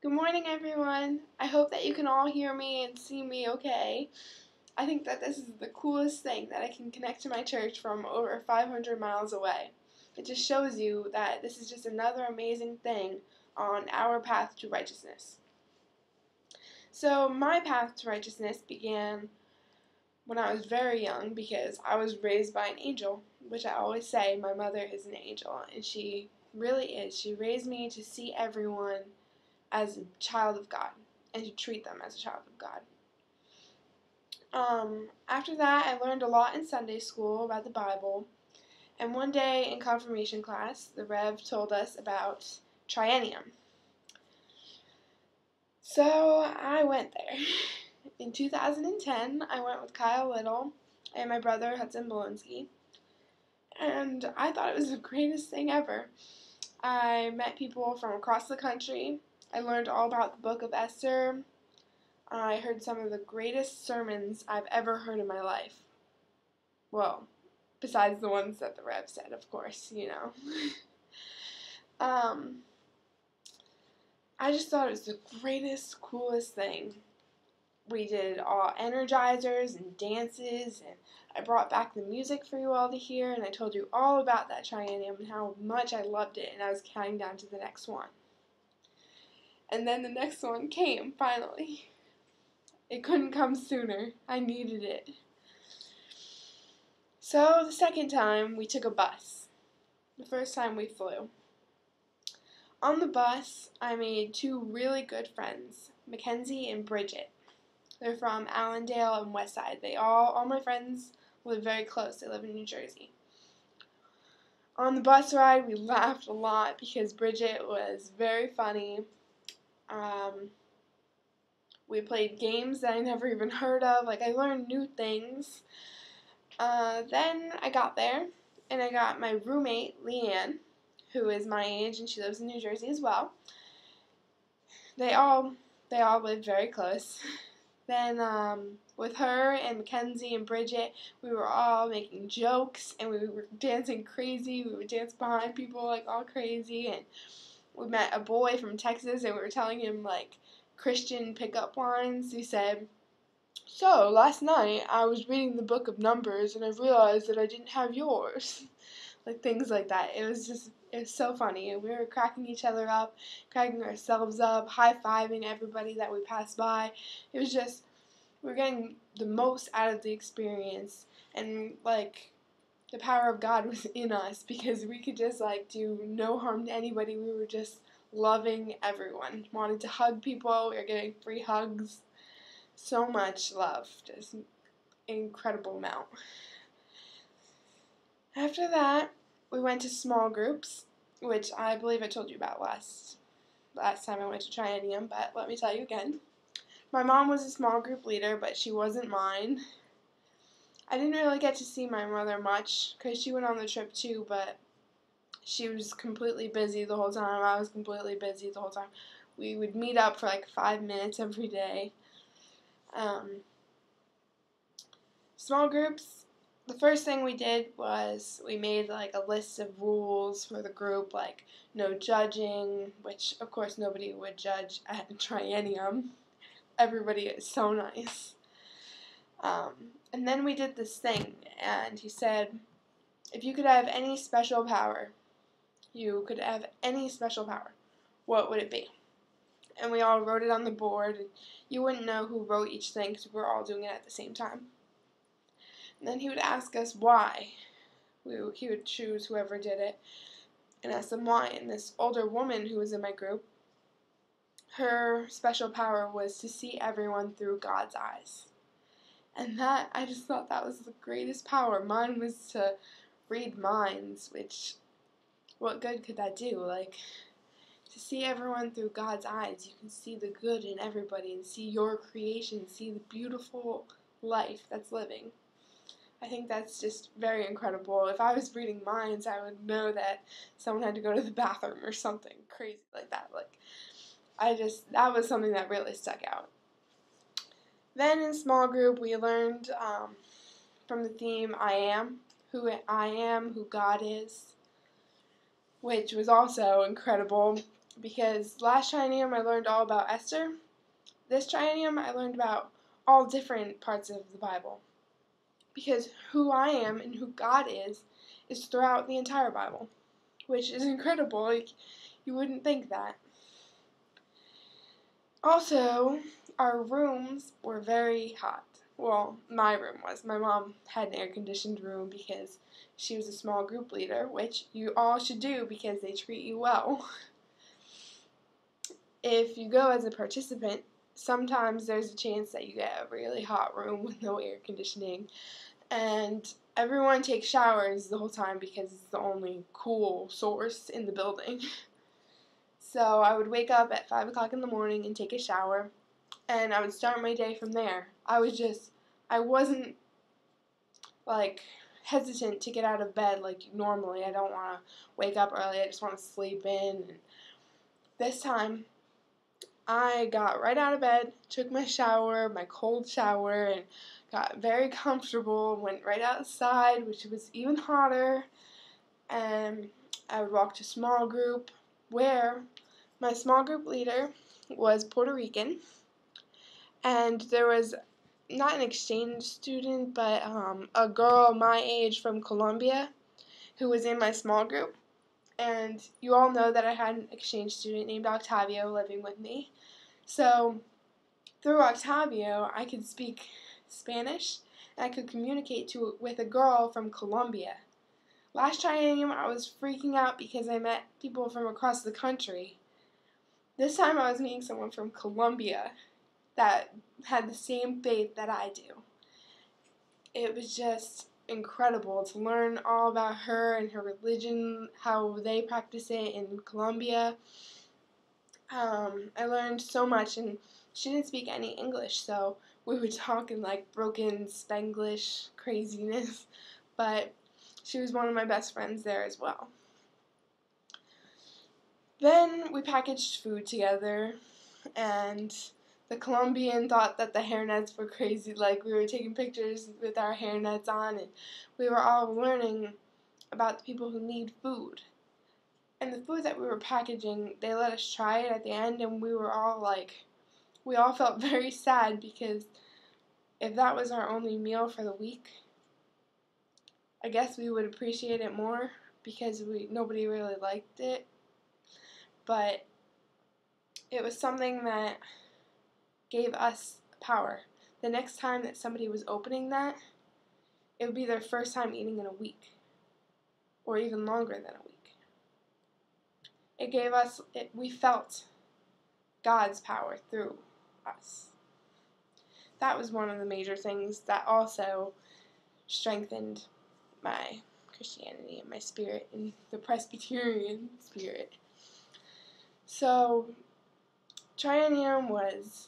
Good morning, everyone. I hope that you can all hear me and see me okay. I think that this is the coolest thing that I can connect to my church from over 500 miles away. It just shows you that this is just another amazing thing on our path to righteousness. So, my path to righteousness began when I was very young because I was raised by an angel, which I always say my mother is an angel, and she really is. She raised me to see everyone as a child of God and to treat them as a child of God. After that, I learned a lot in Sunday school about the Bible, and one day in confirmation class, the Rev told us about Triennium. So I went there. In 2010, I went with Kyle Little and my brother Hudson Bolonsky, and I thought it was the greatest thing ever. I met people from across the country. I learned all about the book of Esther. I heard some of the greatest sermons I've ever heard in my life. Well, besides the ones that the Rev said, of course, I just thought it was the greatest, coolest thing. We did all energizers and dances, and I brought back the music for you all to hear, and I told you all about that Triennium and how much I loved it, and I was counting down to the next one. And then the next one came, finally. It couldn't come sooner. I needed it. So the second time, we took a bus. The first time we flew. On the bus, I made two really good friends, Mackenzie and Bridget. They're from Allendale and Westside. All my friends live very close. They live in New Jersey. On the bus ride, we laughed a lot because Bridget was very funny. We played games that I never even heard of. I learned new things. Then I got there, and I got my roommate, Leanne, who is my age, and she lives in New Jersey as well. They all live very close. Then with her and Mackenzie and Bridget, we were all making jokes, and we were dancing crazy. We would dance behind people all crazy, and we met a boy from Texas, and we were telling him Christian pickup lines. We said, "So, last night I was reading the book of Numbers and I realized that I didn't have yours." Things like that. It was so funny. And we were cracking each other up, cracking ourselves up, high-fiving everybody that we passed by. It was just, we were getting the most out of the experience. And, the power of God was in us because we could just, do no harm to anybody. We were just loving everyone. Wanted to hug people. We were getting free hugs. So much love, just an incredible amount. After that, we went to small groups, which I believe I told you about last time I went to Triennium, but let me tell you again. My mom was a small group leader, but she wasn't mine. I didn't really get to see my mother much, because she went on the trip too, but she was completely busy the whole time. I was completely busy the whole time. We would meet up for 5 minutes every day. Small groups, the first thing we did was we made a list of rules for the group, no judging, which of course nobody would judge at Triennium. Everybody is so nice. And then we did this thing, and he said, if you could have any special power, what would it be? And we all wrote it on the board. You wouldn't know who wrote each thing because we were all doing it at the same time. And then he would ask us why. He would choose whoever did it and ask them why. And this older woman who was in my group, her special power was to see everyone through God's eyes. And I just thought that was the greatest power. Mine was to read minds, which, what good could that do? To see everyone through God's eyes, you can see the good in everybody and see your creation, see the beautiful life that's living. I think that's just very incredible. If I was reading minds, I would know that someone had to go to the bathroom or something crazy like that. That was something that really stuck out. Then in small group, we learned from the theme, I am, who God is, which was also incredible. because last Triennium I learned all about Esther. This Triennium I learned about all different parts of the Bible. Because who I am and who God is throughout the entire Bible, which is incredible. Like, you wouldn't think that. Also, our rooms were very hot. Well, my room was. My mom had an air-conditioned room because she was a small group leader, which you all should do because they treat you well. If you go as a participant, sometimes there's a chance that you get a really hot room with no air conditioning. And everyone takes showers the whole time because it's the only cool source in the building. So I would wake up at 5 o'clock in the morning and take a shower, and I would start my day from there. I wasn't like hesitant to get out of bed like normally. I don't want to wake up early, I just want to sleep in. And this time, I got right out of bed, took my shower, my cold shower, and got very comfortable, went right outside, which was even hotter, and I would walk to small group, where my small group leader was Puerto Rican, and there was not an exchange student, but a girl my age from Colombia who was in my small group, and you all know that I had an exchange student named Octavio living with me. So through Octavio, I could speak Spanish, and I could communicate with a girl from Colombia. Last Triennium, I was freaking out because I met people from across the country. This time I was meeting someone from Colombia that had the same faith that I do. It was just incredible to learn all about her and her religion, how they practice it in Colombia. I learned so much, and she didn't speak any English, so we were talking like broken Spanglish craziness, but she was one of my best friends there as well. Then we packaged food together, and the Colombian thought that the hairnets were crazy, like we were taking pictures with our hairnets on, and we were all learning about the people who need food. And the food that we were packaging, they let us try it at the end, and we all felt very sad because if that was our only meal for the week, I guess we would appreciate it more because nobody really liked it. But it was something that gave us power. The next time that somebody was opening that, it would be their first time eating in a week, or even longer than a week. We felt God's power through us. That was one of the major things that also strengthened my Christianity and my spirit and the Presbyterian spirit. So, Triennium was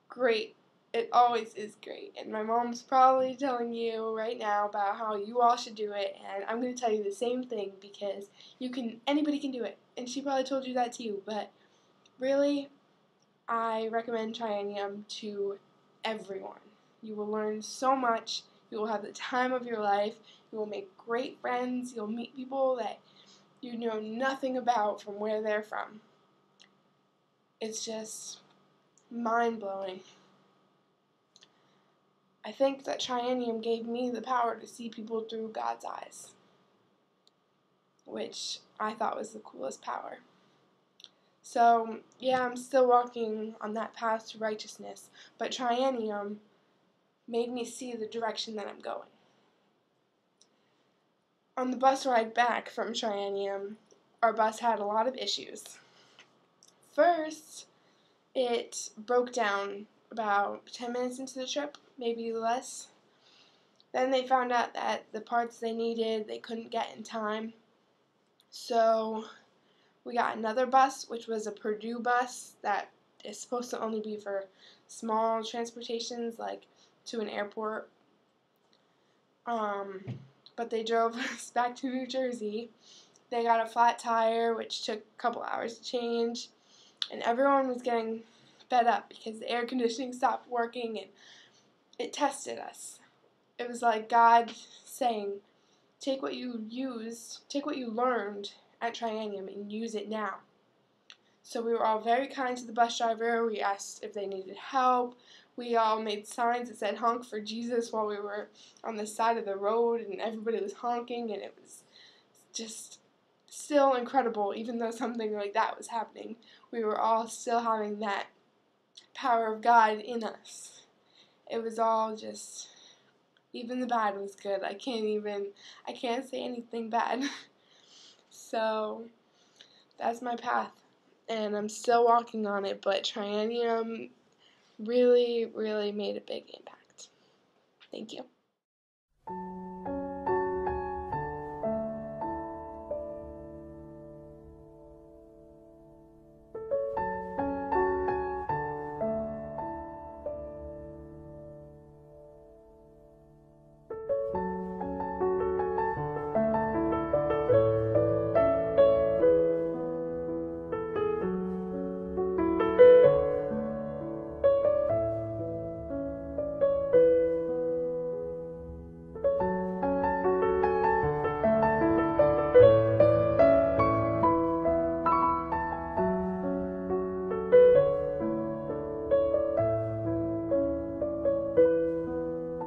great. It always is great. And my mom's probably telling you right now about how you all should do it, and I'm going to tell you the same thing because anybody can do it. And she probably told you that too, but really, I recommend Triennium to everyone. You will learn so much. You will have the time of your life. You will make great friends. You'll meet people that you know nothing about from where they're from. It's just mind-blowing. I think that Triennium gave me the power to see people through God's eyes, which I thought was the coolest power. So, yeah, I'm still walking on that path to righteousness, but Triennium made me see the direction that I'm going. On the bus ride back from Triennium, our bus had a lot of issues. First, it broke down about 10 minutes into the trip, maybe less. Then they found out that the parts they needed, they couldn't get in time. So we got another bus, which was a Purdue bus that is supposed to only be for small transportations, like to an airport. But they drove us back to New Jersey. They got a flat tire, which took a couple hours to change. And everyone was getting fed up because the air conditioning stopped working, and it tested us. It was like God saying, take what you learned at Triennium and use it now. So we were all very kind to the bus driver. We asked if they needed help. We all made signs that said honk for Jesus while we were on the side of the road, and everybody was honking, and it was just still incredible. Even though something like that was happening, we were all still having that power of God in us. It was all just, even the bad was good. I can't say anything bad. So that's my path, and I'm still walking on it, but Triennium really, really made a big impact. Thank you.